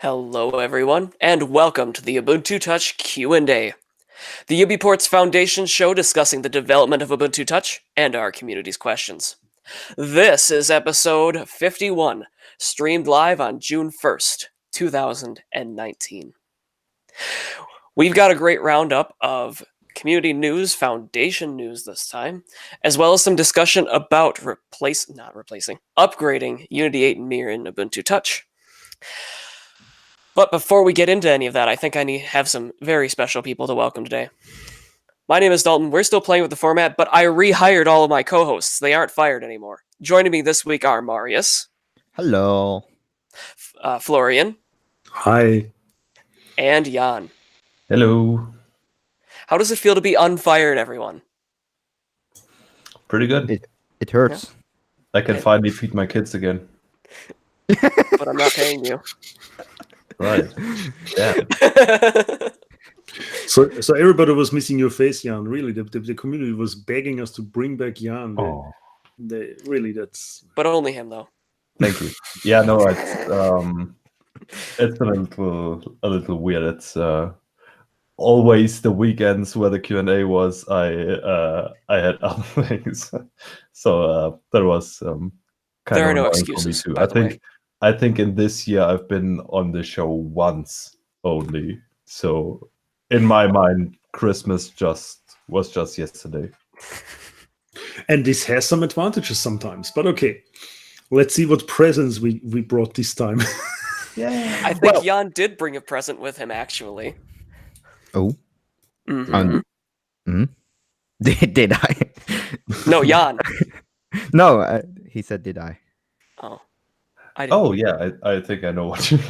Hello everyone, and welcome to the Ubuntu Touch Q&A, the UBports Foundation show discussing the development of Ubuntu Touch and our community's questions. This is episode 51, streamed live on June 1st, 2019. We've got a great roundup of community news, foundation news this time, as well as some discussion about upgrading Unity 8 and Mir in Ubuntu Touch. But before we get into any of that, I think I have some very special people to welcome today. My name is Dalton. We're still playing with the format, but I rehired all of my co-hosts. They aren't fired anymore. Joining me this week are Marius. Hello. Florian. Hi. And Jan. Hello. How does it feel to be unfired, everyone? Pretty good. It hurts. I can finally feed my kids again. But I'm not paying you. Right. Yeah. So everybody was missing your face, Jan. Really, the community was begging us to bring back Jan. Oh. That's. But only him, though. Thank you. Yeah, no, it's a little weird. It's always the weekends where the Q&A was. I had other things, so that was kind there of are no annoying for me excuses. too. I think in this year I've been on the show once only. So in my mind, Christmas was just yesterday. And this has some advantages sometimes, but okay. Let's see what presents we brought this time. Yeah, I think Jan did bring a present with him, actually. Oh. Mm-hmm. Did I? No, Jan. No, he said, did I? Oh. Yeah, I think I know what you mean.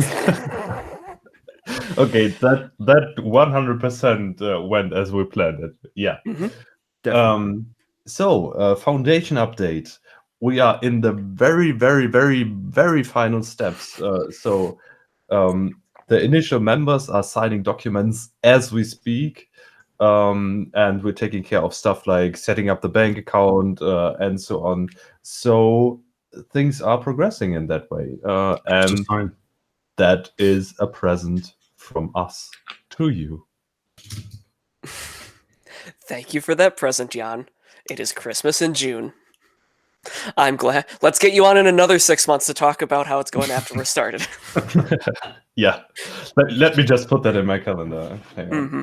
Okay, that 100% went as we planned it. Yeah. Mm-hmm. So, foundation update. We are in the very, very, very, very final steps. So the initial members are signing documents as we speak. And we're taking care of stuff like setting up the bank account and so on. So things are progressing in that way. And that is a present from us to you. Thank you for that present, Jan. It is Christmas in June. I'm glad. Let's get you on in another 6 months to talk about how it's going after we're started. Yeah. Let me just put that in my calendar. Hang on. Mm-hmm.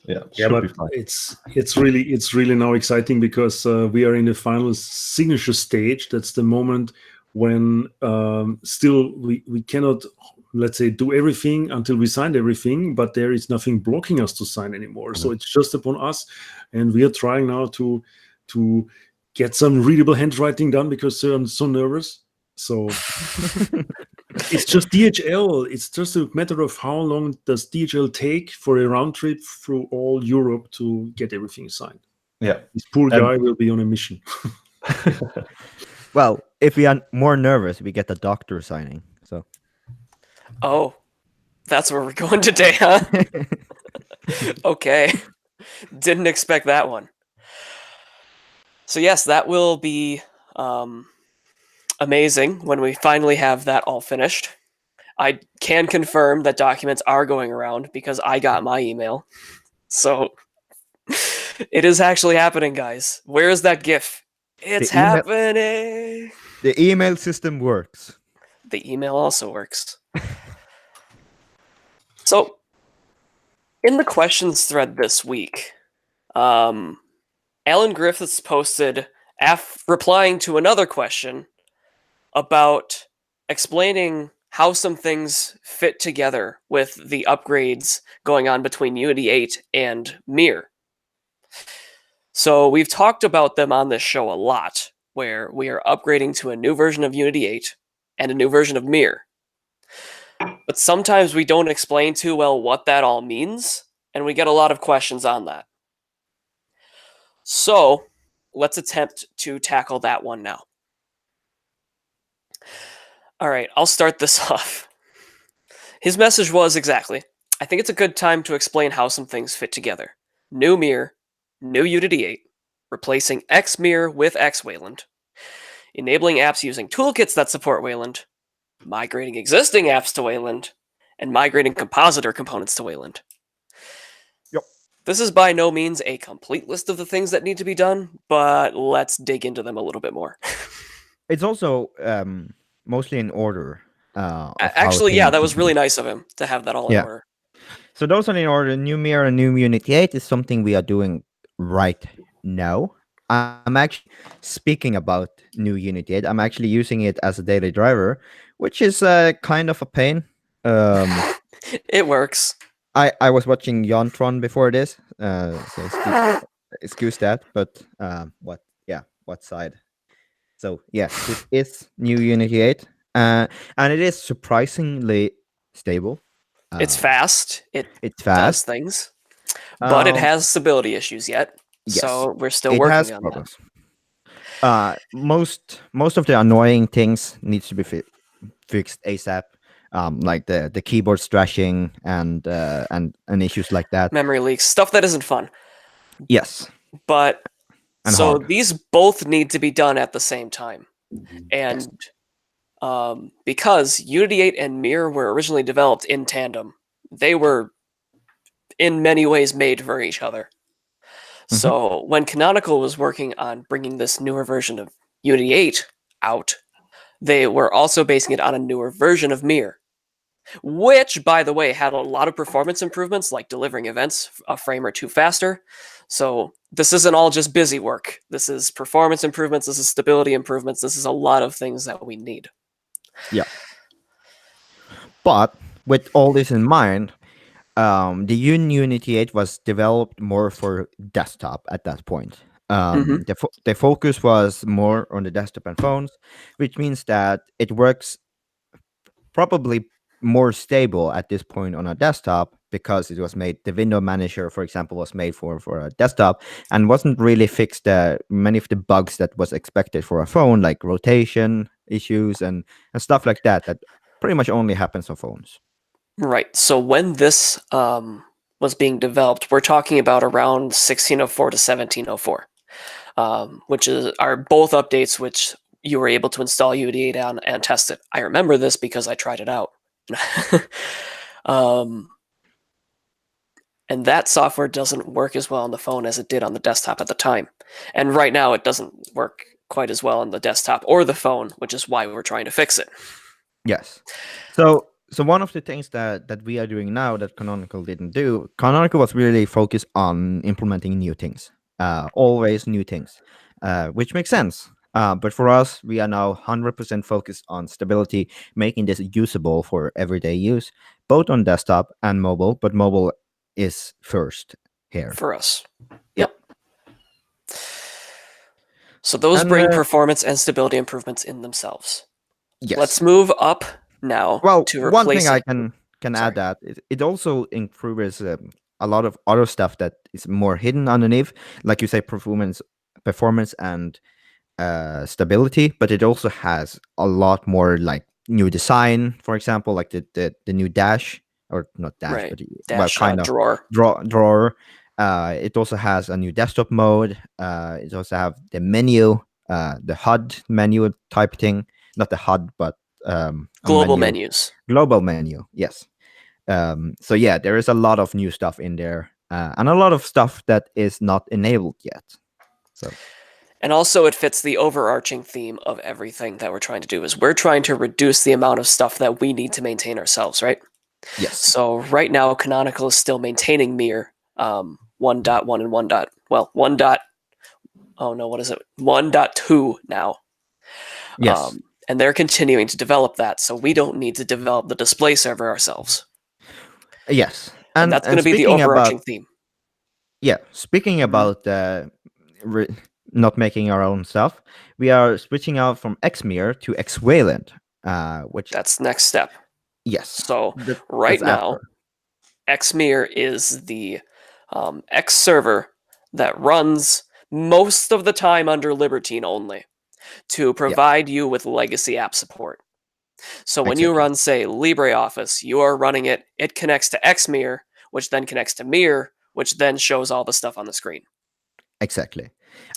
Yeah, but it's really now exciting because we are in the final signature stage. That's the moment when still we cannot, let's say, do everything until we signed everything, but there is nothing blocking us to sign anymore. So it's just upon us, and we are trying now to get some readable handwriting done because I'm so nervous. So it's just DHL. It's just a matter of how long does DHL take for a round trip through all Europe to get everything signed. Yeah. This poor guy will be on a mission. Well, if we are more nervous, we get the doctor signing. So. Oh, that's where we're going today, huh? Okay. Didn't expect that one. So yes, that will be amazing when we finally have that all finished. I can confirm that documents are going around because I got my email. So it is actually happening, guys. Where is that GIF? It's happening. The email system works. The email also works. So in the questions thread this week, Alan Griffiths posted replying to another question about explaining how some things fit together with the upgrades going on between Unity 8 and Mir. So we've talked about them on this show a lot, where we are upgrading to a new version of Unity 8 and a new version of Mir. But sometimes we don't explain too well what that all means, and we get a lot of questions on that. So let's attempt to tackle that one now. All right, I'll start this off. His message was exactly, I think it's a good time to explain how some things fit together. New Mir, new Unity 8, replacing Xmir with Wayland, enabling apps using toolkits that support Wayland, migrating existing apps to Wayland, and migrating compositor components to Wayland. Yep. This is by no means a complete list of the things that need to be done, but let's dig into them a little bit more. It's also mostly in order. Actually, yeah, that was really nice of him to have that all in order. So those are in order. New Mirror and New Unity 8 is something we are doing right now. I'm actually speaking about New Unity 8. I'm actually using it as a daily driver, which is kind of a pain. It works. I was watching Yontron before this, so excuse that. But what side? So yes, it is New Unity 8, and it is surprisingly stable. It's fast. It's does fast. things, but it has stability issues yet. Yes, so we're still working on problems. That. Most of the annoying things needs to be fixed ASAP. Like the keyboard strashing and issues like that. Memory leaks, stuff that isn't fun. Yes. But and so hard. These both need to be done at the same time. And because Unity 8 and Mir were originally developed in tandem, they were in many ways made for each other. So when Canonical was working on bringing this newer version of Unity 8 out, they were also basing it on a newer version of Mir, which, by the way, had a lot of performance improvements, like delivering events a frame or two faster. So this isn't all just busy work. This is performance improvements, this is stability improvements, this is a lot of things that we need. Yeah. But with all this in mind, the Unity 8 was developed more for desktop at that point. The focus was more on the desktop and phones, which means that it works probably more stable at this point on a desktop because it was made. The window manager, for example, was made for a desktop and wasn't really fixed many of the bugs that was expected for a phone, like rotation issues and stuff like that pretty much only happens on phones. Right. So when this was being developed, we're talking about around 1604 to 1704, which are both updates which you were able to install Unity 8 on and test it. I remember this because I tried it out. And that software doesn't work as well on the phone as it did on the desktop at the time. And right now it doesn't work quite as well on the desktop or the phone, which is why we're trying to fix it. Yes. So one of the things that we are doing now that Canonical didn't do, Canonical was really focused on implementing new things, always new things, which makes sense. But for us, we are now 100% focused on stability, making this usable for everyday use, both on desktop and mobile, but mobile is first here. For us. Yep. So those bring performance and stability improvements in themselves. Yes. Let's move up now to replace one thing I can add that it also improves a lot of other stuff that is more hidden underneath, like you say, performance and stability, but it also has a lot more like new design, for example, like the new dash, or not dash, right. but dash, kind of drawer. It also has a new desktop mode. It also have the menu, the HUD menu type thing, not the HUD, but global menus. Global menu, yes. So yeah, there is a lot of new stuff in there, and a lot of stuff that is not enabled yet. So. And also it fits the overarching theme of everything that we're trying to do, is we're trying to reduce the amount of stuff that we need to maintain ourselves, right? Yes. So right now, Canonical is still maintaining Mir 1.1 and 1.2 now. Yes. And they're continuing to develop that, so we don't need to develop the display server ourselves. Yes. And that's going to be the overarching theme. Yeah. Speaking about not making our own stuff, we are switching out from Xmir to Wayland, which that's next step. Yes. So right now, Xmir is the X server that runs most of the time under Libertine only to provide you with legacy app support. So when you run, say, LibreOffice, you are running it. It connects to Xmir, which then connects to Mir, which then shows all the stuff on the screen. Exactly.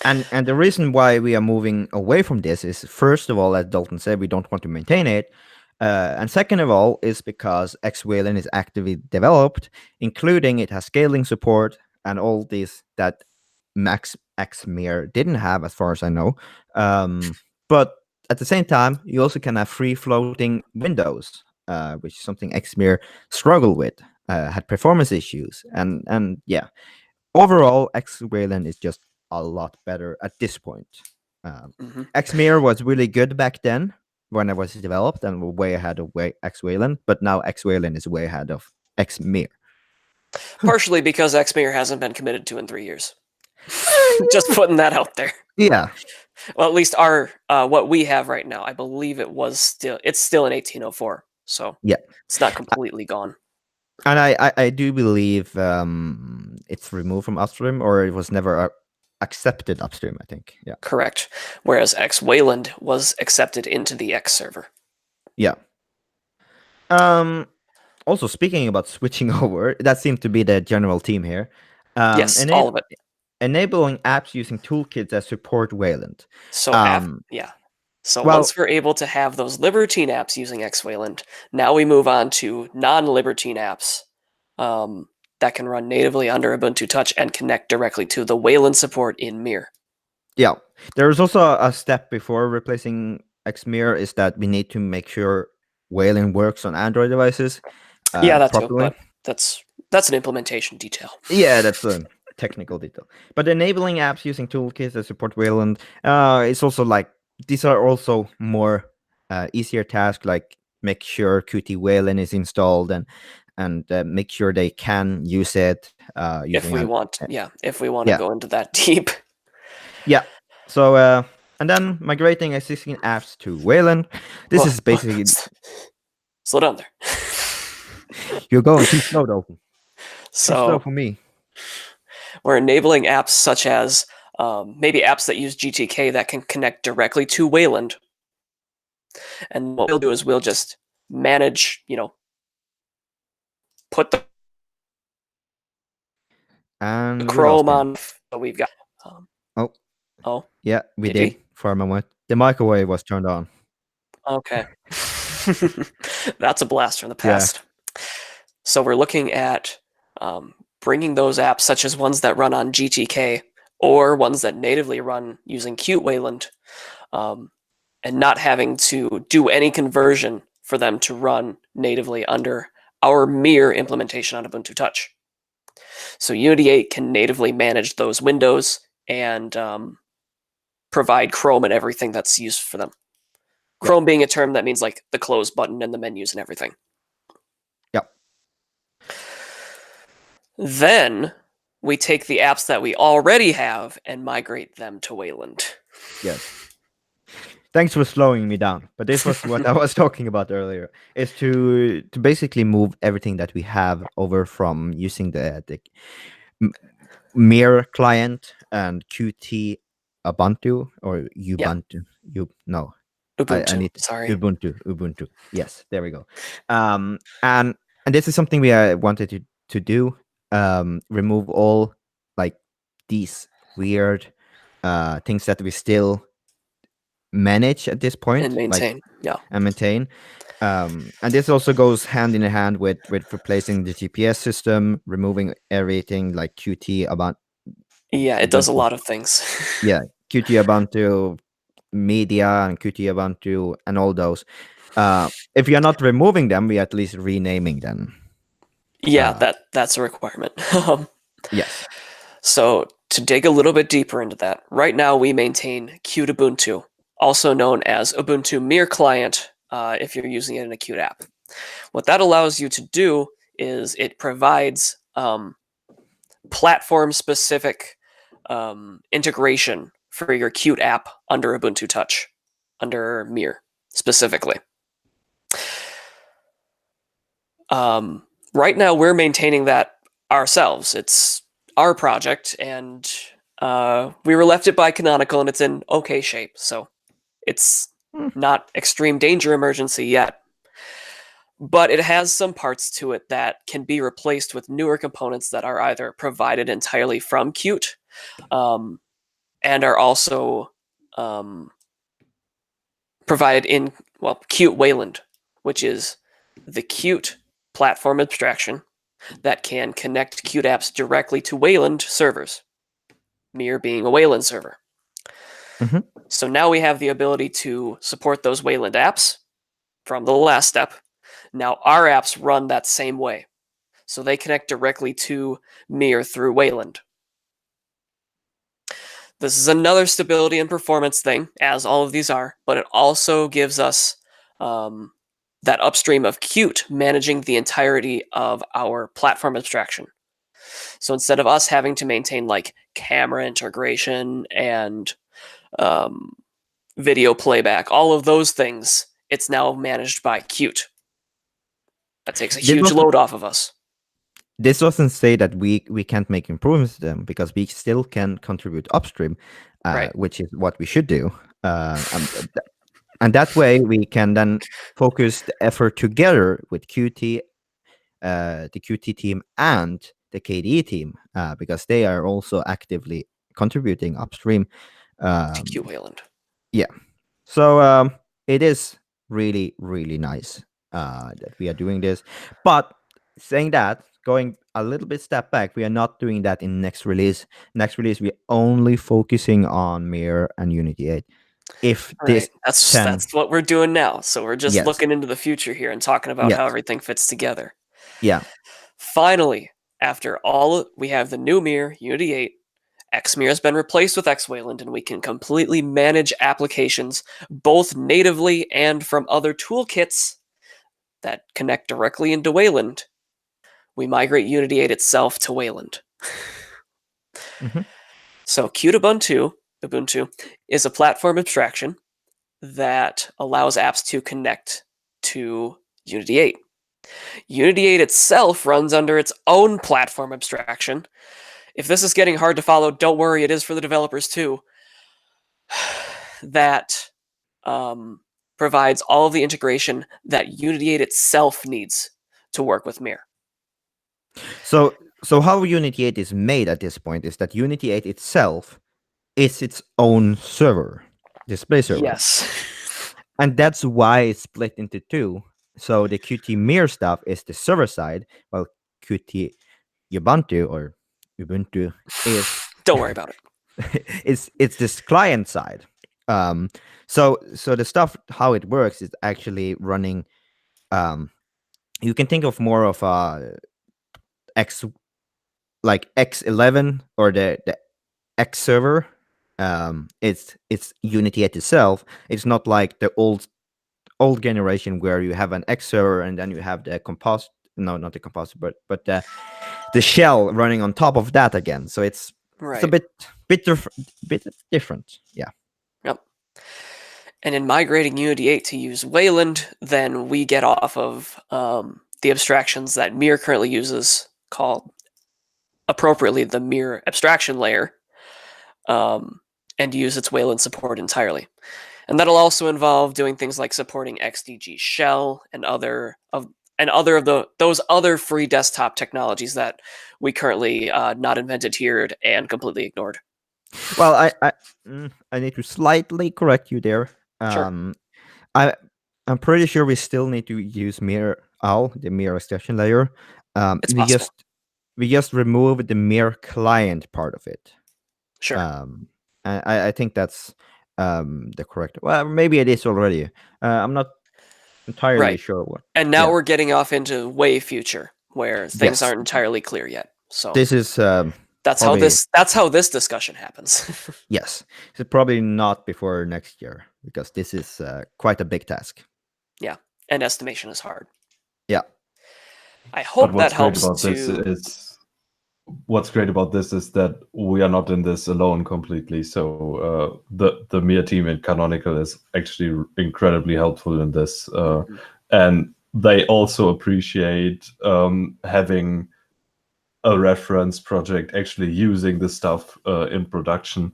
And the reason why we are moving away from this is, first of all, as Dalton said, we don't want to maintain it. And second of all is because Wayland is actively developed, including it has scaling support and all these that Max Xmere didn't have, as far as I know. But at the same time, you also can have free floating windows, which is something Xmere struggled with, had performance issues, and yeah, overall, Wayland is just a lot better at this point. Xmere was really good back then when it was developed and way ahead of Wayland, but now Wayland is way ahead of Xmere. Partially because Xmere hasn't been committed to in 3 years. Just putting that out there. Yeah. Well, at least our what we have right now, I believe it's still in 1804, so yeah, it's not completely gone. And I do believe it's removed from upstream, or it was never accepted upstream, I think. Yeah. Correct. Whereas Wayland was accepted into the X server. Yeah. Also, speaking about switching over, that seemed to be the general theme here. Yes, all of it. Enabling apps using toolkits that support Wayland. So, So well, once we're able to have those liberating apps using Wayland, now we move on to non-liberating apps that can run natively under Ubuntu Touch and connect directly to the Wayland support in Mir. Yeah, there's also a step before replacing Xmere is that we need to make sure Wayland works on Android devices. Yeah, that's properly. But that's an implementation detail. Yeah, that's a technical detail. But enabling apps using toolkits that support Wayland, it's also like these are also more easier tasks, like make sure Qt Wayland is installed and make sure they can use it. If we want to go into that deep. Yeah. So and then migrating existing apps to Wayland. This is basically slow down there. You're going too slow, Dalton. So too slow for me. We're enabling apps such as maybe apps that use GTK that can connect directly to Wayland. And what we'll do is we'll just manage, put the Chrome on. We've got. Oh. Yeah, we did for a moment. The microwave was turned on. Okay. That's a blast from the past. Yeah. So we're looking at bringing those apps, such as ones that run on GTK or ones that natively run using Qt Wayland, and not having to do any conversion for them to run natively under our Mir implementation on Ubuntu Touch. So Unity 8 can natively manage those windows and provide Chrome and everything that's used for them. Yep. Chrome being a term that means like the close button and the menus and everything. Yep. Then we take the apps that we already have and migrate them to Wayland. Yes. Thanks for slowing me down. But this was what I was talking about earlier, is to basically move everything that we have over from using the Mir client and Qt Ubuntu or Ubuntu. Yeah. Ubuntu. Sorry. Ubuntu. Yes, there we go. And this is something we wanted to do. Remove all like these weird things that we still manage at this point and maintain. And this also goes hand in hand with replacing the GPS system, removing everything like Qt Ubuntu. Yeah, it does a lot of things. Yeah, Qt Ubuntu Media and Qt Ubuntu and all those. If you're not removing them, we at least renaming them. Yeah, that's a requirement. Yes. So to dig a little bit deeper into that, right now we maintain Qt Ubuntu, also known as Ubuntu Mir Client, if you're using it in a Qt app. What that allows you to do is it provides platform-specific integration for your Qt app under Ubuntu Touch, under Mir specifically. Right now, we're maintaining that ourselves. It's our project, and we were left it by Canonical, and it's in okay shape. So it's not extreme danger emergency yet. But it has some parts to it that can be replaced with newer components that are either provided entirely from Qt, and are also provided in, Qt Wayland which is the Qt platform abstraction that can connect Qt apps directly to Wayland servers, Mir being a Wayland server. Mhm. So now we have the ability to support those Wayland apps from the last step. Now our apps run that same way. So they connect directly to Mir through Wayland. This is another stability and performance thing, as all of these are, but it also gives us that upstream of Qt managing the entirety of our platform abstraction. So instead of us having to maintain like camera integration and video playback, all of those things, it's now managed by Qt. That takes a huge load off of us. This doesn't say that we can't make improvements to them, because we still can contribute upstream, Right. which is what we should do. And that way we can then focus the effort together with Qt, the Qt team and the KDE team, because they are also actively contributing upstream. To Qt Wayland. Yeah. So it is really, really nice that we are doing this. But saying that, going a little bit step back, we are not doing that in next release. Next release, we're only focusing on Mir and Unity 8. If this that's what we're doing now. So we're just Yes. looking into the future here and talking about Yes. how everything fits together. Yeah. Finally, after all, we have the new Mir, Unity 8. Xmir has been replaced with Xwayland, and we can completely manage applications both natively and from other toolkits that connect directly into Wayland. We migrate Unity 8 itself to Wayland. Mhm. So Qt Ubuntu is a platform abstraction that allows apps to connect to Unity 8. Unity 8 itself runs under its own platform abstraction. If this is getting hard to follow, don't worry, it is for the developers too. That provides all of the integration that Unity 8 itself needs to work with Mir. So how Unity 8 is made at this point is that Unity 8 itself is its own server, display server. Yes. And that's why it's split into two. So the Qt Mir stuff is the server side, while Qt Ubuntu is Don't worry about it. it's this client side. So the stuff, how it works is actually running. You can think of more of a X11 or the X server. It's Unity 8 itself. It's not like the old generation where you have an X server and then you have the composite. No, not the composite, but the shell running on top of that again. So it's a bit different. Yeah. Yep. And in migrating Unity 8 to use Wayland, then we get off of the abstractions that Mir currently uses, called appropriately the Mir abstraction layer, and use its Wayland support entirely. And that'll also involve doing things like supporting XDG shell and other of those other free desktop technologies that we currently not invented here and completely ignored. Well, I need to slightly correct you there. Sure. I'm pretty sure we still need to use Mir the Mir abstraction layer. It's possible. We just remove the Mir client part of it. Sure. I think that's the correct. Well, maybe it is already. I'm not entirely sure what. And now we're getting off into way future, where things aren't entirely clear yet. So this is that's how this discussion happens. Yes, it's probably not before next year, because this is quite a big task. Yeah, and estimation is hard. Yeah. I hope that helps. What's great about this is that we are not in this alone completely. So the Mir team in Canonical is actually incredibly helpful in this, and they also appreciate having a reference project actually using the stuff in production.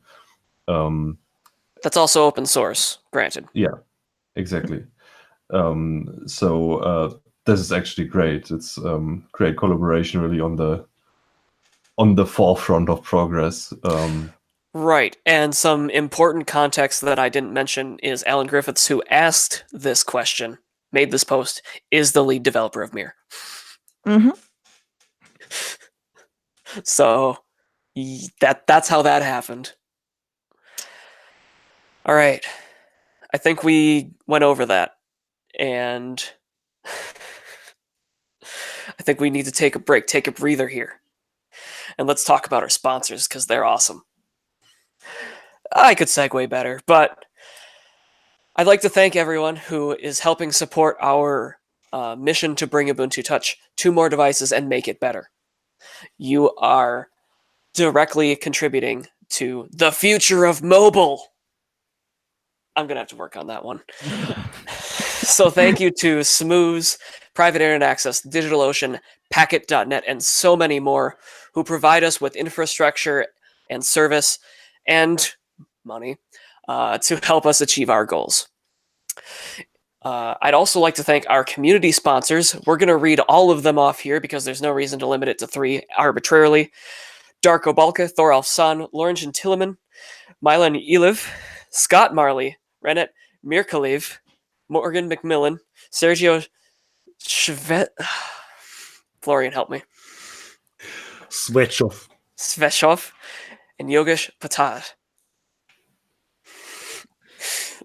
That's also open source, granted. Yeah, exactly. So this is actually great. It's great collaboration, really, on the forefront of progress. Right, and some important context that I didn't mention is Alan Griffiths, who asked this question made this post is the lead developer of Mir. Mm-hmm. So that's how that happened. All right. I think we went over that, and I think we need to take a break, take a breather here. And let's talk about our sponsors, because they're awesome. I could segue better, but I'd like to thank everyone who is helping support our mission to bring Ubuntu Touch to more devices and make it better. You are directly contributing to the future of mobile. I'm going to have to work on that one. So thank you to Smooze, Private Internet Access, DigitalOcean, Packet.net, and so many more who provide us with infrastructure and service and money to help us achieve our goals. I'd also like to thank our community sponsors. We're going to read all of them off here because there's no reason to limit it to 3 arbitrarily. Darko Balka, Thoralf San, Lorenzen Tilleman, Milan Eliv, Scott Marley, Renet Mirkalev, Morgan McMillan, Sergio Shvet... Florian, help me. Sveshov, and Yogesh Patad.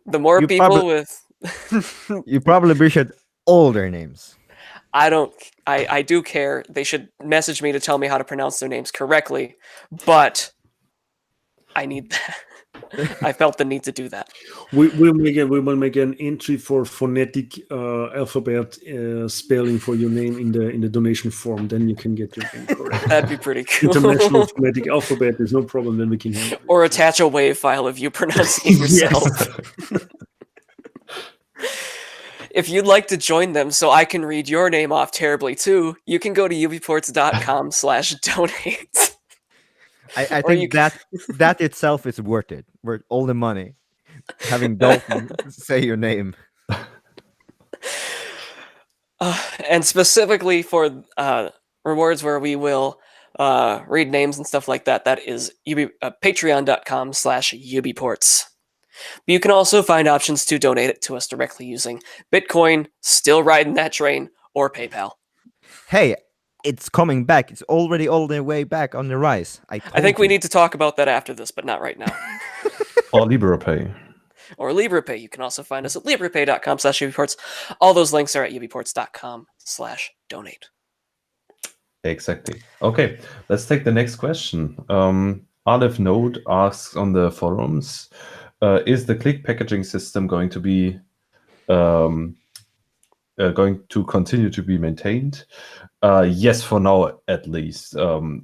The more You people with... You probably appreciate all their names. I do care. They should message me to tell me how to pronounce their names correctly, but I need that. I felt the need to do that. We will make an entry for phonetic alphabet spelling for your name in the donation form. Then you can get your name correct. That'd be pretty cool. International phonetic alphabet, there's no problem. Then we can help. Or attach a WAV file of you pronouncing yourself. If you'd like to join them so I can read your name off terribly too, you can go to ubports.com/donate. I think that itself is worth it. Worth all the money. Having Dalton say your name. And specifically for rewards where we will read names and stuff like that, that is patreon.com/UBports. But you can also find options to donate it to us directly using Bitcoin, still riding that train, or PayPal. Hey, it's coming back. It's already all the way back on the rise. I think we need to talk about that after this, but not right now. Or LibrePay. Or LibrePay. You can also find us at librepay.com/UBports. All those links are at ubports.com/donate. Exactly. Okay, let's take the next question. Aleph Node asks on the forums, is the click packaging system going to be going to continue to be maintained? Yes, for now at least,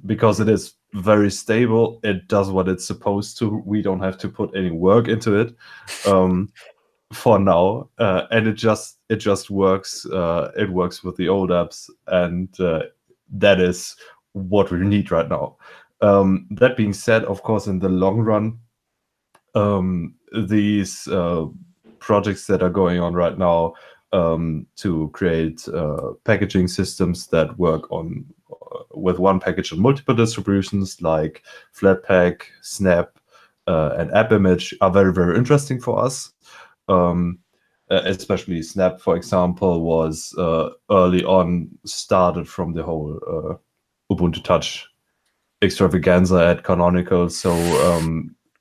because it is very stable. It does what it's supposed to. We don't have to put any work into it for now, and it just works. It works with the old apps, and that is what we need right now. That being said, of course, in the long run, these projects that are going on right now to create packaging systems that work on with one package on multiple distributions like Flatpak, Snap, and AppImage are very, very interesting for us. Especially Snap, for example, was early on started from the whole Ubuntu Touch extravaganza at Canonical, so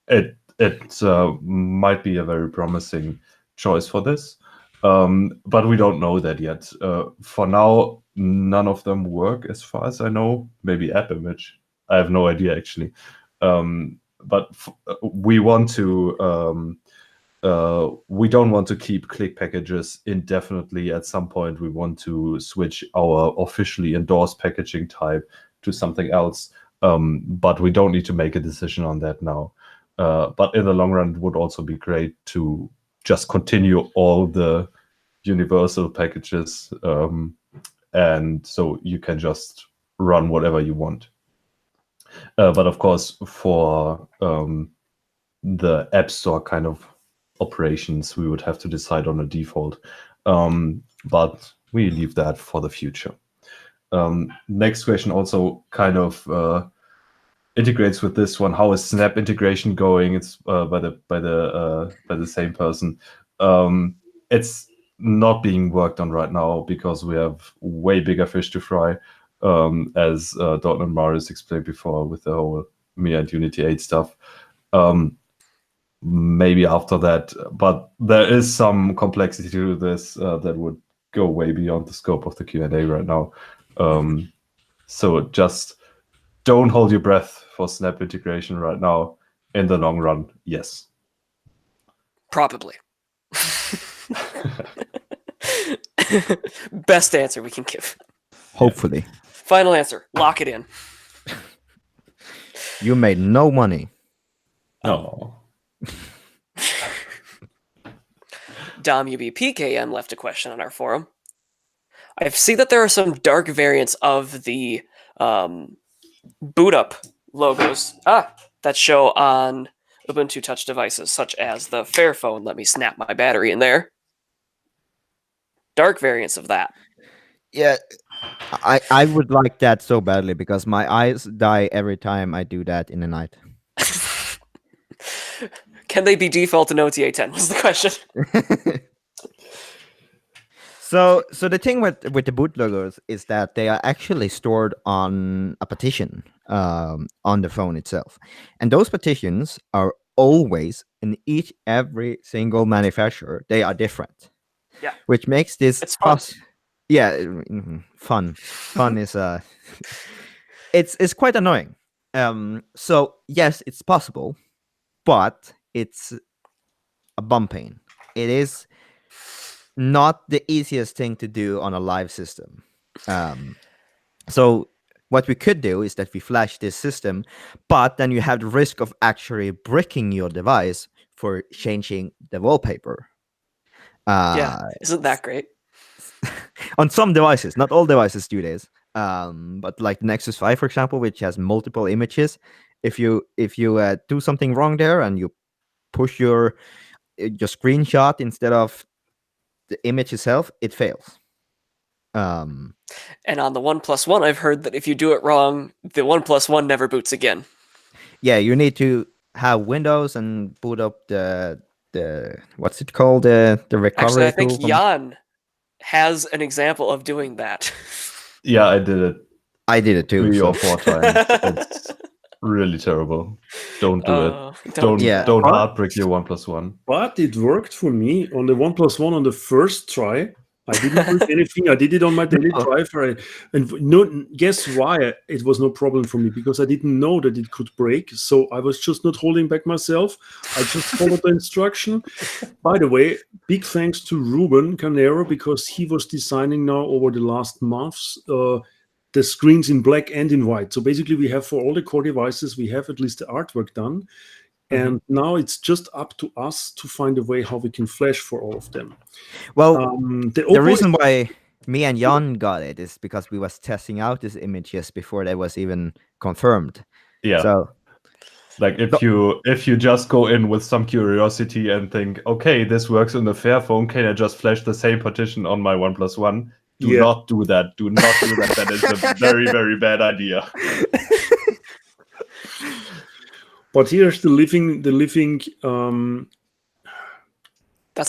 it might be a very promising choice for this. But we don't know that yet. For now, none of them work as far as I know. Maybe AppImage. I have no idea, actually. But we want to... we don't want to keep click packages indefinitely. At some point, we want to switch our officially endorsed packaging type to something else. But we don't need to make a decision on that now. But in the long run, it would also be great to just continue all the universal packages, and so you can just run whatever you want. But of course, for the App Store kind of operations, we would have to decide on a default. But we leave that for the future. Next question also kind of integrates with this one. How is Snap integration going? It's by the same person. It's not being worked on right now because we have way bigger fish to fry, as Dalton and Marius explained before with the whole Mia and Unity 8 stuff. Maybe after that, but there is some complexity to this that would go way beyond the scope of the Q&A right now. So just don't hold your breath for Snap integration right now. In the long run, yes. Probably. Best answer we can give. Hopefully. Final answer. Lock it in. You made no money. No. Dom UBPKM left a question on our forum. I see that there are some dark variants of the boot up logos that show on Ubuntu Touch devices, such as the Fairphone. Let me snap my battery in there. Dark variants of that. Yeah, I would like that so badly because my eyes die every time I do that in the night. Can they be default in OTA 10 was the question. So the thing with the boot logos is that they are actually stored on a partition on the phone itself, and those partitions are always in every single manufacturer. They are different. Yeah, which makes this it's fun. Fun. Fun is it's quite annoying. So yes, it's possible, but it's a bum pain. It is not the easiest thing to do on a live system. So what we could do is that we flash this system, but then you have the risk of actually bricking your device for changing the wallpaper. Isn't that great? On some devices, not all devices do this. But like the Nexus 5, for example, which has multiple images, if you do something wrong there and you push your screenshot instead of the image itself, it fails. And on the OnePlus One, I've heard that if you do it wrong, the OnePlus One never boots again. Yeah, you need to have Windows and boot up the what's it called, the recovery. Actually, I think Jan has an example of doing that. Yeah, I did it. I did it too. 3 or 4 times. It's really terrible. Don't do it. Don't heartbreak your OnePlus One. But it worked for me on the OnePlus One on the first try. I didn't do anything. I did it on my daily driver. Guess why it was no problem for me? Because I didn't know that it could break. So I was just not holding back myself. I just followed the instruction. By the way, big thanks to Ruben Carnero, because he was designing now over the last months the screens in black and in white. So basically we have for all the core devices, we have at least the artwork done. And now it's just up to us to find a way how we can flash for all of them. Well, the reason why me and Jan got it is because we was testing out these images before they was even confirmed. Yeah. So, like if you just go in with some curiosity and think, okay, this works on the Fairphone, can I just flash the same partition on my OnePlus One? Do not do that. Do not do that. That is a very, very bad idea. But here's the living. That's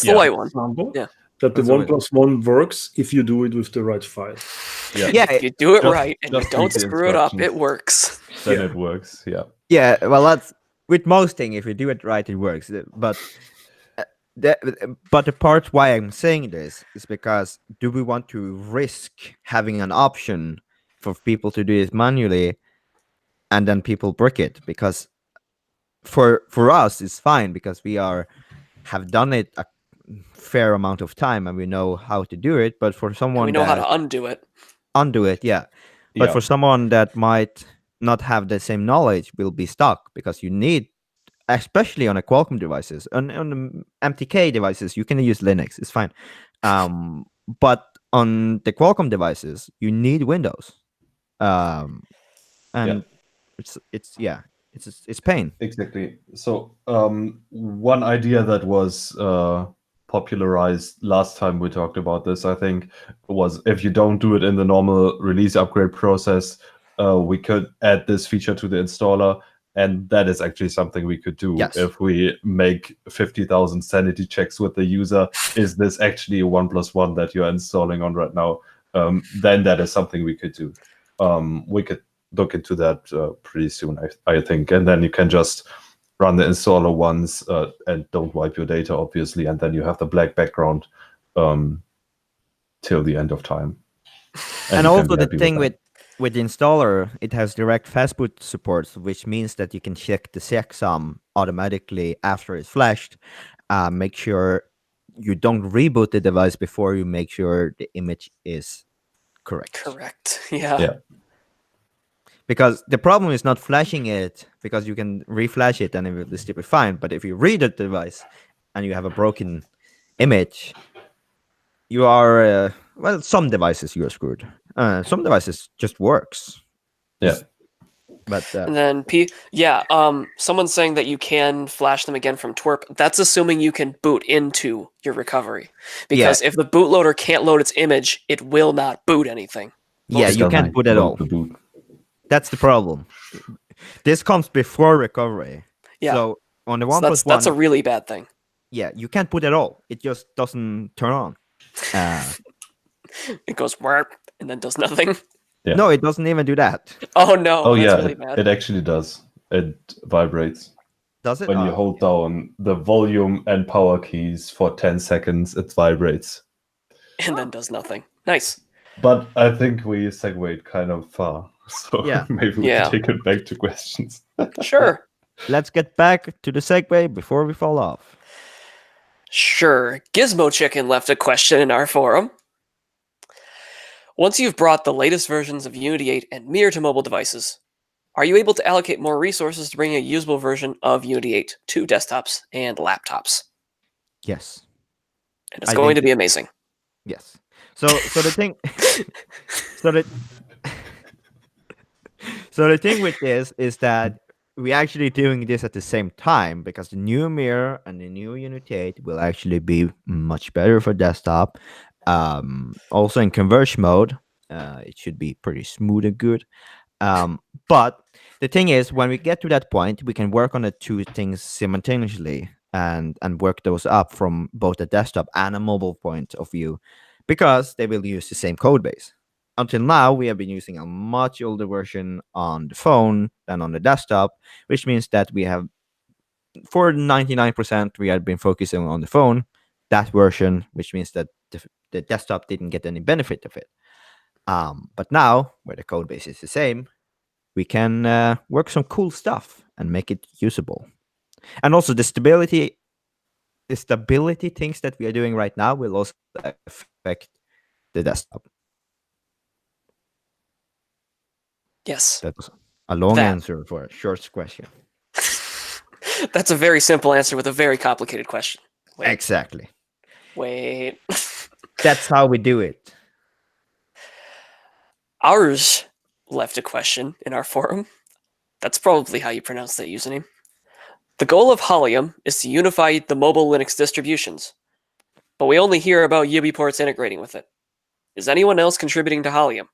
the white one. Example, yeah. That the OnePlus One works if you do it with the right file. Yeah. If you do it right and you don't screw it up, it works. Then it works. Yeah. Yeah. Well, that's with most things. If you do it right, it works. But the part why I'm saying this is because do we want to risk having an option for people to do it manually, and then people brick it? Because for us it's fine because we have done it a fair amount of time and we know how to do it. But for someone we know how to undo it. Yeah. But for someone that might not have the same knowledge, will be stuck because you need, especially on a Qualcomm devices, on the MTK devices, you can use Linux. It's fine. But on the Qualcomm devices, you need Windows. And it's pain. Exactly. So one idea that was popularized last time we talked about this, I think, was if you don't do it in the normal release upgrade process, we could add this feature to the installer And that is actually something we could do if we make 50,000 sanity checks with the user. Is this actually a 1+1 that you're installing on right now? Then that is something we could do. We could look into that pretty soon, I think. And then you can just run the installer once and don't wipe your data, obviously. And then you have the black background till the end of time. And also the thing with the installer, it has direct fastboot support, which means that you can check the checksum automatically after it's flashed. Make sure you don't reboot the device before you make sure the image is correct. Correct. Yeah. Because the problem is not flashing it, because you can reflash it and it will still be fine. But if you read the device and you have a broken image, you are some devices you are screwed. Some devices just works. Yeah. But and then someone's saying that you can flash them again from twerp. That's assuming you can boot into your recovery. Because if the bootloader can't load its image, it will not boot anything. You can't boot at all. That's the problem. This comes before recovery. Yeah. So on the 1+1, that's a really bad thing. Yeah, you can't boot at all. It just doesn't turn on. It goes warp and then does nothing. Yeah. No, it doesn't even do that. Oh no! Oh that's really bad. It actually does. It vibrates. Does it? When you hold down the volume and power keys for 10 seconds, it vibrates. And then does nothing. Nice. But I think we segued kind of far. So maybe we can take it back to questions. Sure. Let's get back to the segue before we fall off. Sure. Gizmo Chicken left a question in our forum. Once you've brought the latest versions of Unity 8 and Mir to mobile devices, are you able to allocate more resources to bring a usable version of Unity 8 to desktops and laptops? Yes. And it's going to be amazing. Yes. So the thing So the thing with this is that we're actually doing this at the same time, because the new Mir and the new Unity 8 will actually be much better for desktop. Also in converge mode, it should be pretty smooth and good. But the thing is, when we get to that point, we can work on the two things simultaneously and work those up from both a desktop and a mobile point of view, because they will use the same code base. Until now, we have been using a much older version on the phone than on the desktop, which means that we have, for 99%, we have been focusing on the phone, that version, which means that the desktop didn't get any benefit of it. But now, where the code base is the same, we can work some cool stuff and make it usable. And also the stability things that we are doing right now will also affect the desktop. Yes. That was a long answer for a short question. That's a very simple answer with a very complicated question. Exactly. Wait. That's how we do it. Ours left a question in our forum. That's probably how you pronounce that username. The goal of HollyM is to unify the mobile Linux distributions, but we only hear about UBports integrating with it. Is anyone else contributing to HollyM?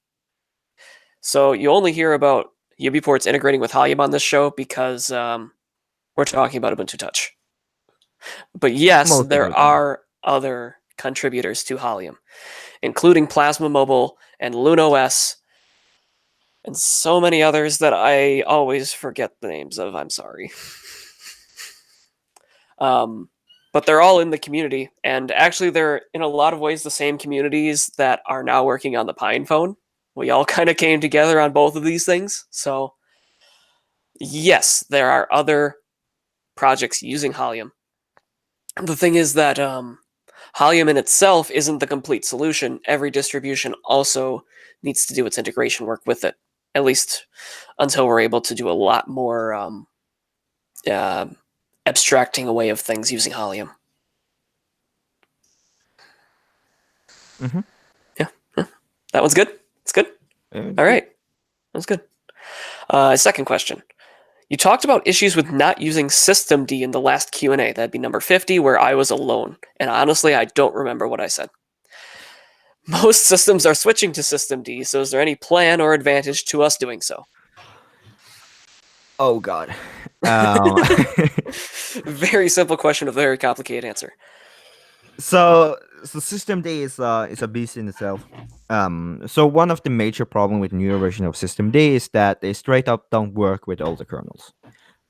So you only hear about UBports integrating with HollyM on this show because we're talking about Ubuntu Touch. But yes, there are other contributors to HollyM, including Plasma Mobile and LunaOS, and so many others that I always forget the names of. I'm sorry. But they're all in the community, and actually they're in a lot of ways the same communities that are now working on the Pine Phone. We all kind of came together on both of these things. So yes, there are other projects using HollyM. The thing is that HollyM in itself isn't the complete solution. Every distribution also needs to do its integration work with it, at least until we're able to do a lot more abstracting away of things using HollyM. Mm-hmm. Yeah. That one's good? It's good? All right. That's good. Second question. You talked about issues with not using systemd in the last Q&A. That'd be number 50, where I was alone. And honestly, I don't remember what I said. Most systems are switching to systemd, so is there any plan or advantage to us doing so? Oh, God. Very simple question with a very complicated answer. So System D is a beast in itself. So one of the major problem with newer version of System D is that they straight up don't work with older kernels.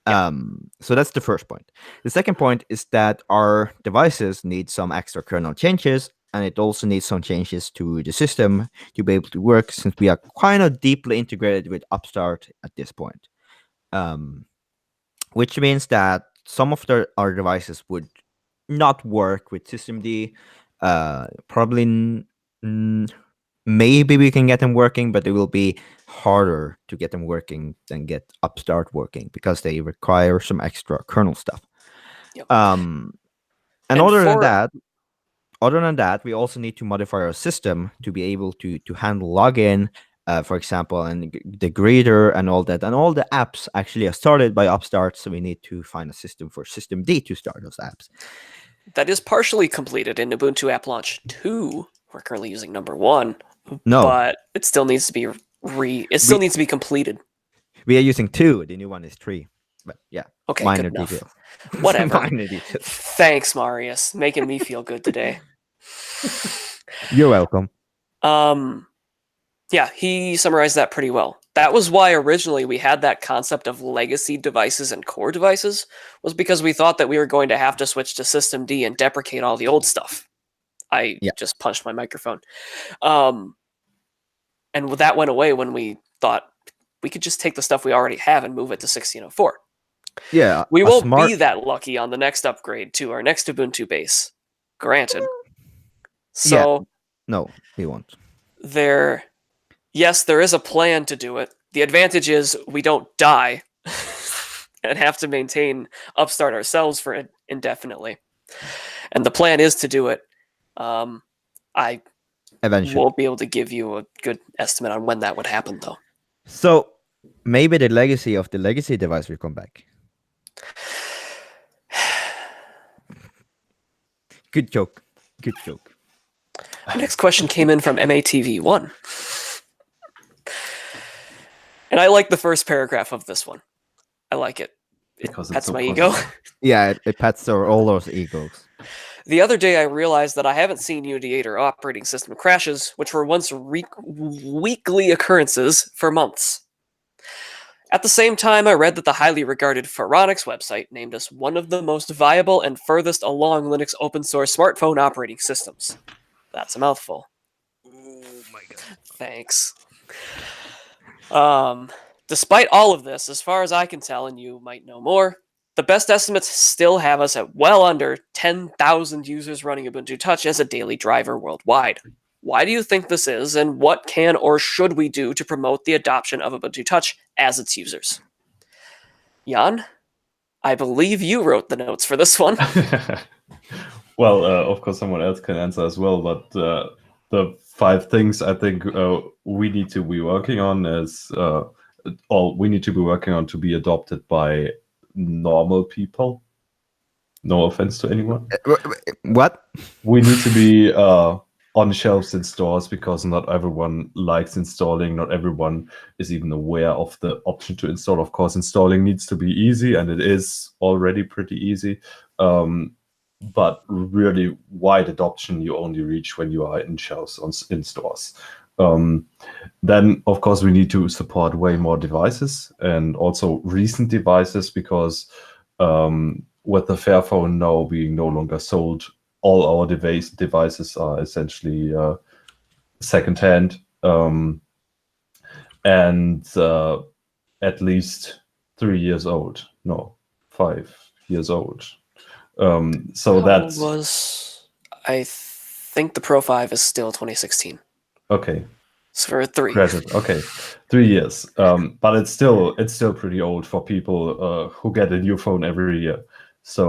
So that's the first point. The second point is that our devices need some extra kernel changes, and it also needs some changes to the system to be able to work, since we are kind of deeply integrated with Upstart at this point. Which means that some of our devices would not work with System D. Probably maybe we can get them working, but it will be harder to get them working than get Upstart working because they require some extra kernel stuff. Yep. And other than that, we also need to modify our system to be able to handle login, for example, and the greeter and all that. And all the apps actually are started by Upstart, so we need to find a system for System D to start those apps. That is partially completed in Ubuntu App Launch 2. We're currently using number 1. No, but it still needs to be needs to be completed. We are using 2. The new one is 3. But yeah, okay, minor good enough. details. Whatever. Minor details. Thanks, Marius, making me feel good today. You're welcome. Yeah, he summarized that pretty well. That was why originally we had that concept of legacy devices and core devices, was because we thought that we were going to have to switch to System D and deprecate all the old stuff. I just punched my microphone. And that went away when we thought we could just take the stuff we already have and move it to 1604. Yeah, we won't be that lucky on the next upgrade to our next Ubuntu base, granted. So no, we won't. Yes, there is a plan to do it. The advantage is we don't die and have to maintain Upstart ourselves for indefinitely. And the plan is to do it. I eventually won't be able to give you a good estimate on when that would happen, though. So maybe the legacy of the legacy device will come back. Good joke. Good joke. Our next question came in from MATV1. And I like the first paragraph of this one. I like it. It pets my ego. Yeah, it pets all those egos. The other day I realized that I haven't seen Unity 8 or operating system crashes, which were once weekly occurrences, for months. At the same time, I read that the highly regarded Phoronix website named us one of the most viable and furthest along Linux open source smartphone operating systems. That's a mouthful. Oh my god. Thanks. Despite all of this, as far as I can tell, and you might know more, the best estimates still have us at well under 10,000 users running Ubuntu Touch as a daily driver worldwide. Why do you think this is, and what can or should we do to promote the adoption of Ubuntu Touch as its users? Jan, I believe you wrote the notes for this one. Well, of course, someone else can answer as well, but the 5 things I think we need to be working on is, we need to be working on to be adopted by normal people. No offense to anyone. What? We need to be on shelves in stores, because not everyone likes installing. Not everyone is even aware of the option to install. Of course, installing needs to be easy, and it is already pretty easy. But really wide adoption you only reach when you are in shelves in stores. Then, of course, we need to support way more devices, and also recent devices, because with the Fairphone now being no longer sold, all our devices are essentially secondhand, and at least 3 years old. No, 5 years old. So that was, I think the Pro 5 is still 2016. Okay. So for 3. Credit. Okay, 3 years. But it's still pretty old for people who get a new phone every year. So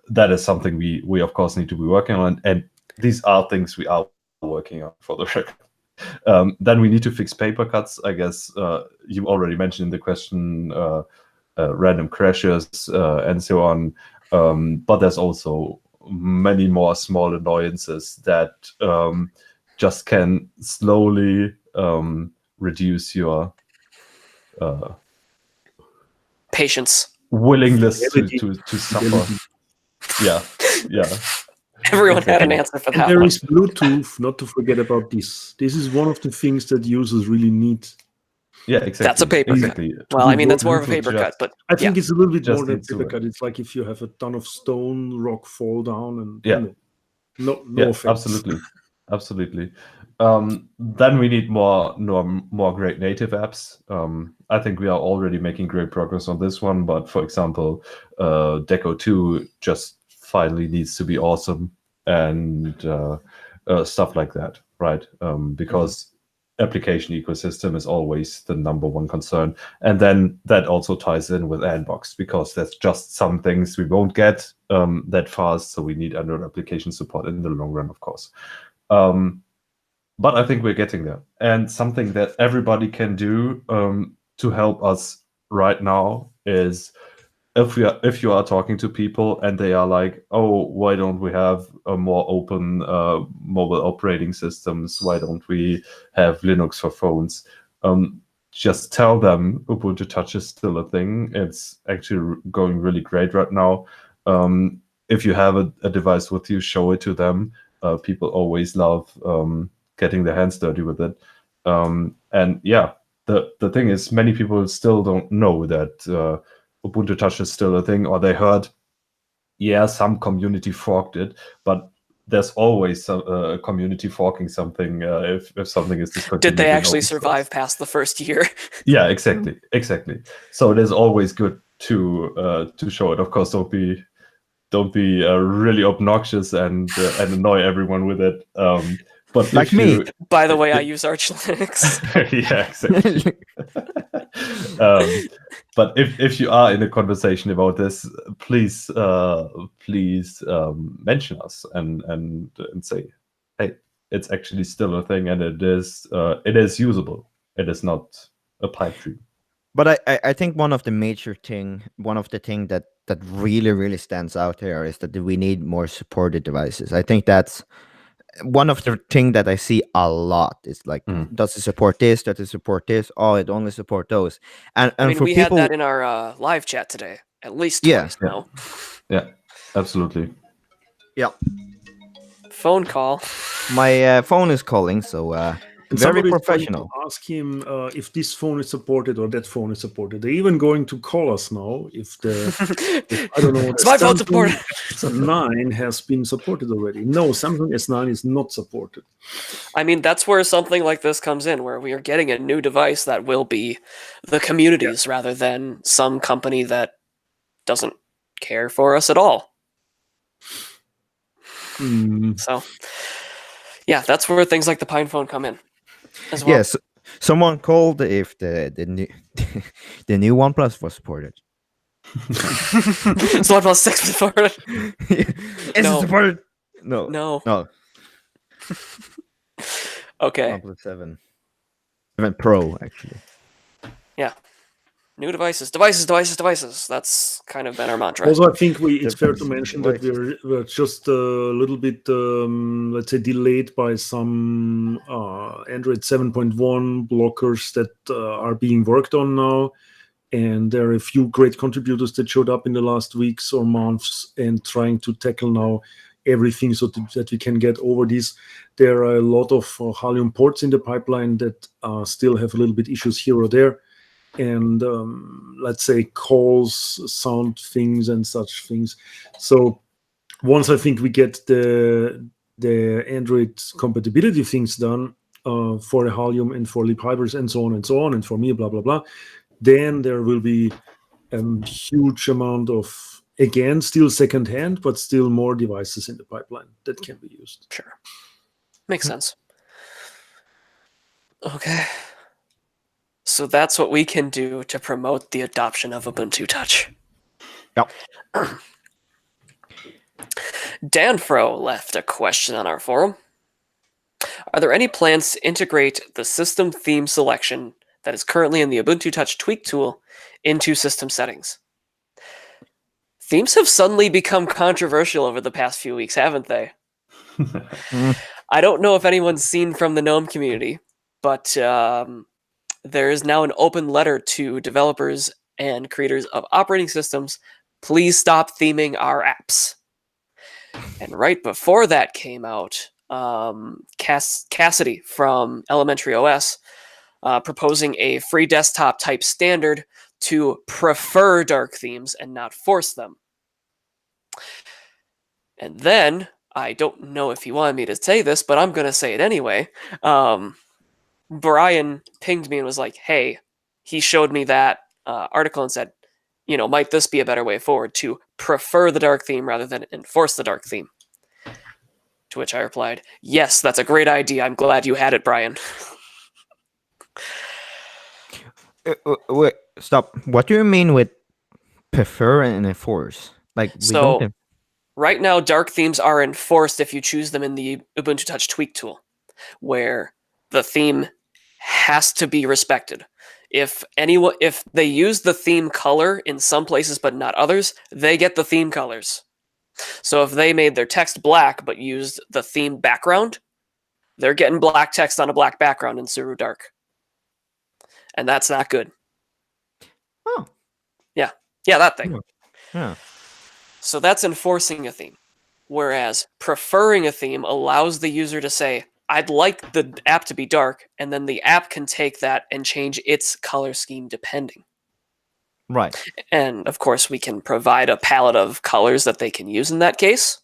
that is something we of course need to be working on, and these are things we are working on, for the record. Then we need to fix paper cuts. I guess you already mentioned in the question random crashes and so on. But there's also many more small annoyances that just can slowly reduce your Patience. willingness to suffer. Yeah. Everyone had an answer for that And there one. is Bluetooth, not to forget about this. This is one of the things that users really need. Yeah, exactly. That's a paper cut. Well, I mean, that's more of a paper cut, but I think it's a little bit just more than needs to paper work. cut. It's like if you have a ton of stone, rock fall down, and Yeah. no Yeah, offense. absolutely. Then we need more great native apps. I think we are already making great progress on this one, but for example, Deco 2 just finally needs to be awesome, and stuff like that, right? Because application ecosystem is always the number one concern. And then that also ties in with Andbox, because there's just some things we won't get that fast. So we need Android application support in the long run, of course. But I think we're getting there. And something that everybody can do to help us right now is, if you are talking to people and they are like, oh, why don't we have a more open mobile operating systems? Why don't we have Linux for phones? Just tell them Ubuntu Touch is still a thing. It's actually going really great right now. If you have a device with you, show it to them. People always love getting their hands dirty with it. And yeah, the thing is, many people still don't know that Ubuntu Touch is still a thing, or they heard, some community forked it, but there's always a community forking something if something is discontinued. Did they actually survive past the first year? Yeah, exactly. So it is always good to show it. Of course, don't be really obnoxious and annoy everyone with it. But like me. By the way, I use Arch Linux. Yeah, exactly. But if you are in a conversation about this, please mention us and say, hey, it's actually still a thing, and it is usable. It is not a pipe dream. But I think one of the thing that really stands out here is that we need more supported devices. I think that's one of the thing that I see a lot. Is like, does it support this? Does it support this? Oh, it only support those. And I mean, for we people, had that in our live chat today, at least twice now. Yeah, absolutely. Yeah. Phone call. My phone is calling, so And very somebody professional. is going to ask him if this phone is supported or that phone is supported. They're even going to call us now if I don't know. It's my phone supported. S9 has been supported already. No, Samsung S9 is not supported. I mean, that's where something like this comes in, where we are getting a new device that will be the community's rather than some company that doesn't care for us at all. So, yeah, that's where things like the Pine phone come in as well. Yes, someone called if the new the new OnePlus was supported. So OnePlus 6 was supported. Is it supported? No. Okay. OnePlus 7 Pro, actually. Yeah. New devices. That's kind of been our mantra. Also, I think it's fair to mention that we're just a little bit, let's say, delayed by some Android 7.1 blockers that are being worked on now. And there are a few great contributors that showed up in the last weeks or months and trying to tackle now everything so that we can get over this. There are a lot of HollyM ports in the pipeline that still have a little bit issues here or there. And let's say calls, sound things, and such things. So once I think we get the Android compatibility things done for the HollyM and for libhybrids and so on, and for me, blah, blah, blah, then there will be a huge amount of, again, still secondhand, but still more devices in the pipeline that can be used. Sure. Makes sense. Okay. So that's what we can do to promote the adoption of Ubuntu Touch. Yep. Danfro left a question on our forum. Are there any plans to integrate the system theme selection that is currently in the Ubuntu Touch tweak tool into system settings? Themes have suddenly become controversial over the past few weeks, haven't they? I don't know if anyone's seen from the GNOME community, but there is now an open letter to developers and creators of operating systems, please stop theming our apps. And right before that came out, Cassidy from Elementary OS proposing a free desktop type standard to prefer dark themes and not force them. And then, I don't know if he wanted me to say this, but I'm going to say it anyway. Brian pinged me and was like, hey, he showed me that article and said, might this be a better way forward to prefer the dark theme rather than enforce the dark theme? To which I replied, yes, that's a great idea. I'm glad you had it, Brian. Wait, stop. What do you mean with prefer and enforce? Like, we So, don't. right now, dark themes are enforced if you choose them in the Ubuntu Touch tweak tool, where the theme has to be respected. If they use the theme color in some places but not others, they get the theme colors. So if they made their text black but used the theme background, they're getting black text on a black background in Suru Dark. And that's not good. Oh. Yeah, that thing. Yeah. So that's enforcing a theme. Whereas preferring a theme allows the user to say, I'd like the app to be dark, and then the app can take that and change its color scheme depending. Right. And of course, we can provide a palette of colors that they can use in that case,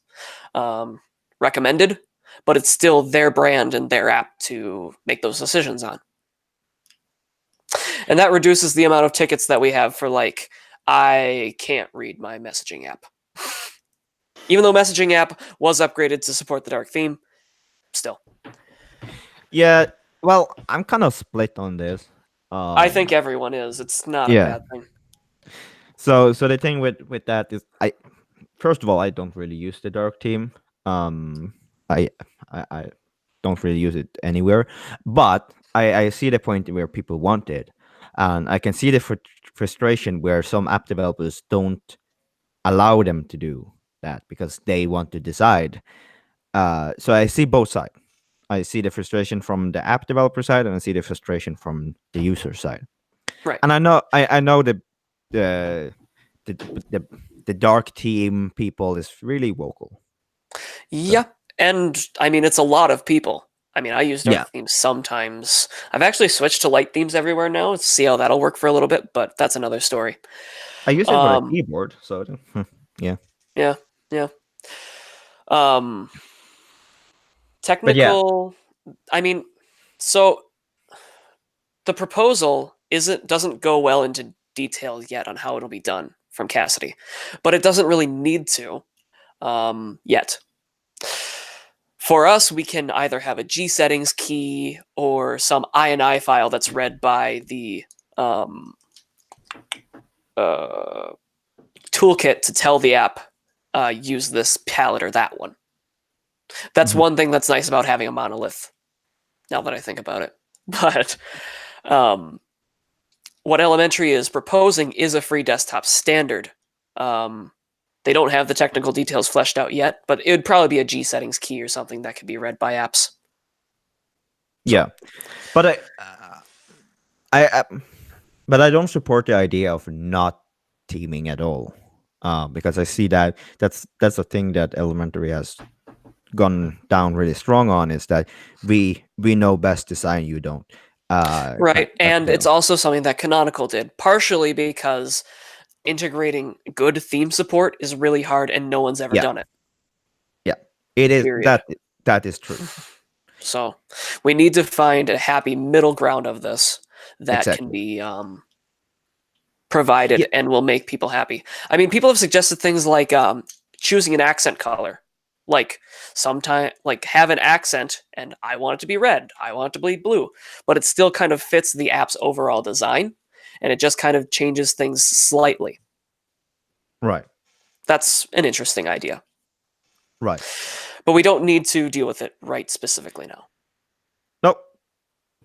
recommended, but it's still their brand and their app to make those decisions on. And that reduces the amount of tickets that we have for, like, I can't read my messaging app. Even though messaging app was upgraded to support the dark theme, still. Yeah, well, I'm kind of split on this. I think everyone is. It's not a bad thing. So the thing with that is, first of all, I don't really use the dark theme. I don't really use it anywhere, but I see the point where people want it, and I can see the frustration where some app developers don't allow them to do that because they want to decide. So I see both sides. I see the frustration from the app developer side, and I see the frustration from the user side. Right. And I know the dark theme people is really vocal. Yeah, and I mean it's a lot of people. I mean, I use dark themes sometimes. I've actually switched to light themes everywhere now. Let's see how that'll work for a little bit, but that's another story. I use it for the keyboard, so yeah. Yeah. Technical. I mean, so the proposal doesn't go well into detail yet on how it'll be done from Cassidy, but it doesn't really need to yet. For us, we can either have a G settings key or some INI file that's read by the toolkit to tell the app use this palette or that one. That's one thing that's nice about having a monolith, now that I think about it. But what Elementary is proposing is a free desktop standard. They don't have the technical details fleshed out yet, but it would probably be a G settings key or something that could be read by apps. Yeah, but I don't support the idea of not theming at all, because I see that's a thing that Elementary has gone down really strong on, is that we know best design, you don't. Right, and it's also something that Canonical did, partially because integrating good theme support is really hard and no one's ever done it. Yeah, it is. Period. That is true. So we need to find a happy middle ground of this that can be provided and will make people happy. I mean, people have suggested things like choosing an accent color. Like have an accent and I want it to be red, I want it to be blue, but it still kind of fits the app's overall design and it just kind of changes things slightly. Right. That's an interesting idea. Right. But we don't need to deal with it right specifically now. Nope.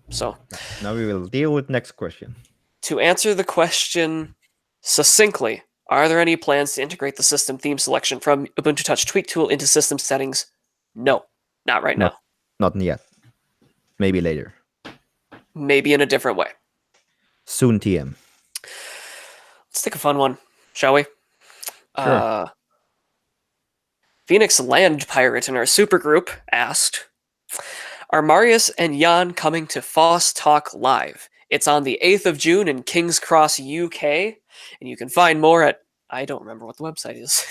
So now we will deal with next question. To answer the question succinctly, are there any plans to integrate the system theme selection from Ubuntu Touch Tweak Tool into system settings? No, not right now. Not yet. Maybe later. Maybe in a different way. Soon TM. Let's take a fun one, shall we? Sure. Phoenix Land Pirate in our supergroup asked, are Marius and Jan coming to Foss Talk Live? It's on the 8th of June in King's Cross, UK, and you can find more at, I don't remember what the website is.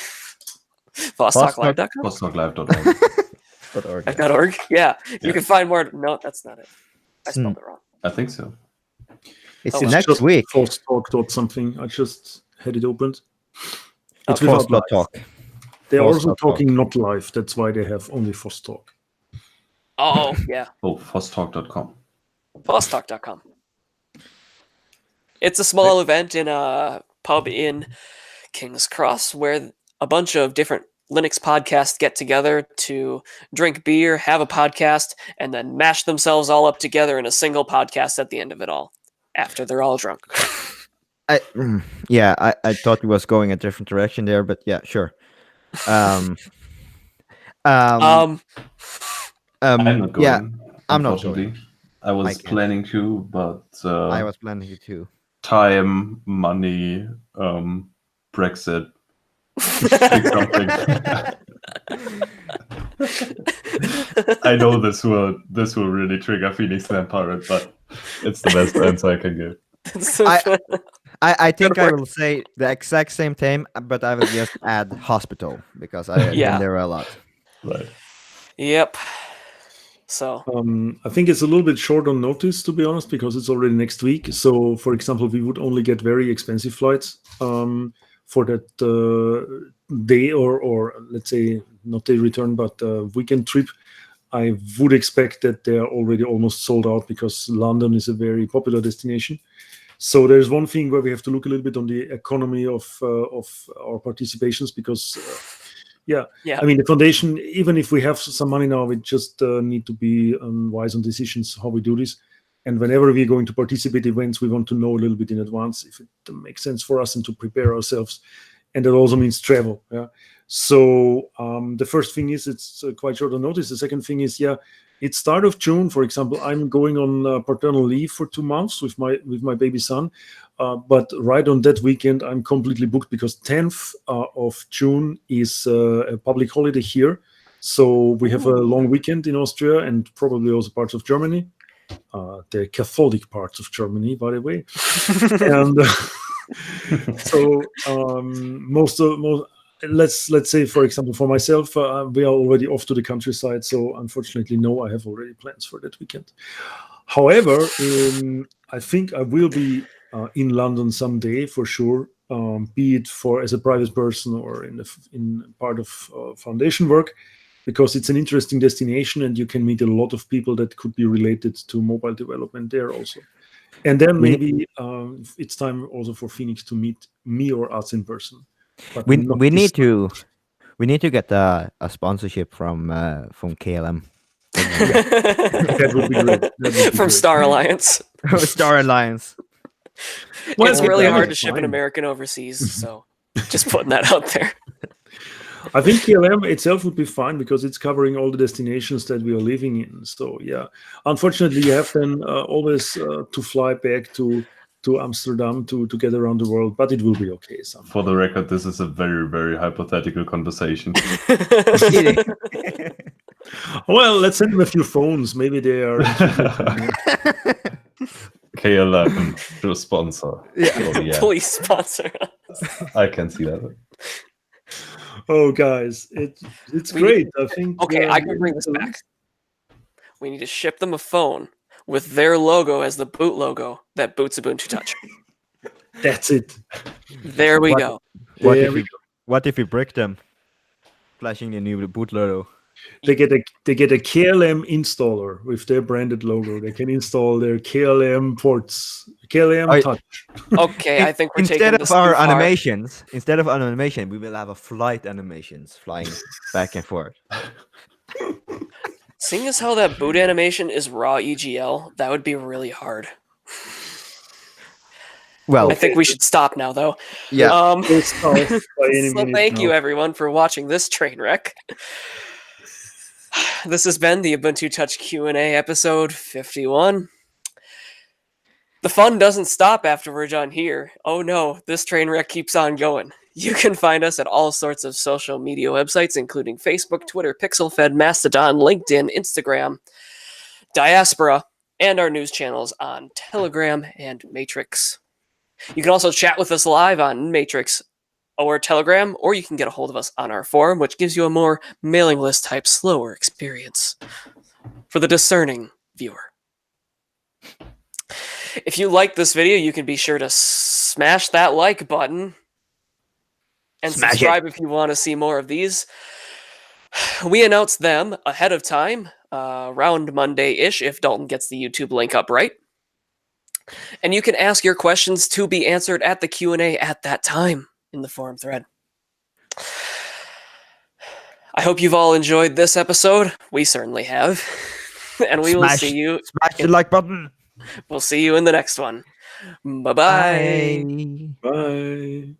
FossTalkLive.com? FossTalkLive.org. .org? Yeah, you can find more. No, that's not it. I spelled it wrong. I think so. It's next week. Fosstalk something. I just had it opened. It's Foss without Talk. They're Foss also Talk. talking not live. That's why they have only Foss Talk. Oh, yeah. Oh, FossTalk.com. FossTalk.com. It's a small event in a pub in King's Cross where a bunch of different Linux podcasts get together to drink beer, have a podcast, and then mash themselves all up together in a single podcast at the end of it all, after they're all drunk. I thought it was going a different direction there, but yeah, sure. I'm not going. Yeah, I'm not unfortunately. going. I was planning to, but I was planning to too. Time, money, Brexit. Pick something. I know this will really trigger Phoenix Land Pirate, but it's the best answer I can give. I think I will say the exact same thing, but I will just add hospital because I've been there a lot. Right. Yep. So I think it's a little bit short on notice, to be honest, because it's already next week. So, for example, we would only get very expensive flights for that day or let's say not day return, but weekend trip. I would expect that they are already almost sold out because London is a very popular destination. So there's one thing where we have to look a little bit on the economy of our participations because. Yeah, I mean, the foundation, even if we have some money now, we just need to be wise on decisions how we do this. And whenever we're going to participate in events, we want to know a little bit in advance if it makes sense for us and to prepare ourselves. And that also means travel. Yeah. So the first thing is it's quite short on notice. The second thing is, it's start of June, for example. I'm going on paternal leave for 2 months with my baby son. But right on that weekend, I'm completely booked because 10th of June is a public holiday here. So we have a long weekend in Austria and probably also parts of Germany. The Catholic parts of Germany, by the way. And so let's say, for example, for myself, we are already off to the countryside. So unfortunately, no, I have already plans for that weekend. However, I think I will be in London someday for sure, be it as a private person or in part of foundation work, because it's an interesting destination and you can meet a lot of people that could be related to mobile development there also. And then maybe it's time also for Phoenix to meet me or us in person. But we need to get a sponsorship from KLM. That would be great. From Star Alliance. Star Alliance. Well, it's really hard to ship an American overseas, so just putting that out there. I think KLM itself would be fine because it's covering all the destinations that we are living in. So unfortunately, you have then always to fly back to Amsterdam to get around the world, but it will be okay somehow. For the record, this is a very, very hypothetical conversation. Well, let's send them a few phones. Maybe they are. KLM to sponsor. Please sponsor us. I can see that. Oh, guys, it's great. I think. Okay, I can bring this back. We need to ship them a phone with their logo as the boot logo that boots Ubuntu Touch. That's it. There we go. What if we break them? Flashing the new boot logo. They get a KLM installer with their branded logo. They can install their KLM ports, KLM Touch. Okay, I think we're instead taking of our animations, instead of an animation, we will have a flight animations flying back and forth. Seeing as how that boot animation is raw EGL, that would be really hard. Well, I think we should stop now, though. Yeah. So thank you, everyone, for watching this train wreck. This has been the Ubuntu Touch Q&A episode 51. The fun doesn't stop after we're done here. Oh no, this train wreck keeps on going. You can find us at all sorts of social media websites, including Facebook, Twitter, PixelFed, Mastodon, LinkedIn, Instagram, Diaspora, and our news channels on Telegram and Matrix. You can also chat with us live on Matrix or Telegram, or you can get a hold of us on our forum, which gives you a more mailing list type slower experience for the discerning viewer. If you like this video, you can be sure to smash that like button and subscribe if you want to see more of these. We announce them ahead of time, around Monday-ish, if Dalton gets the YouTube link up right. And you can ask your questions to be answered at the Q&A at that time in the forum thread. I hope you've all enjoyed this episode. We certainly have. And we will see you. Smash the like button. We'll see you in the next one. Bye-bye. Bye.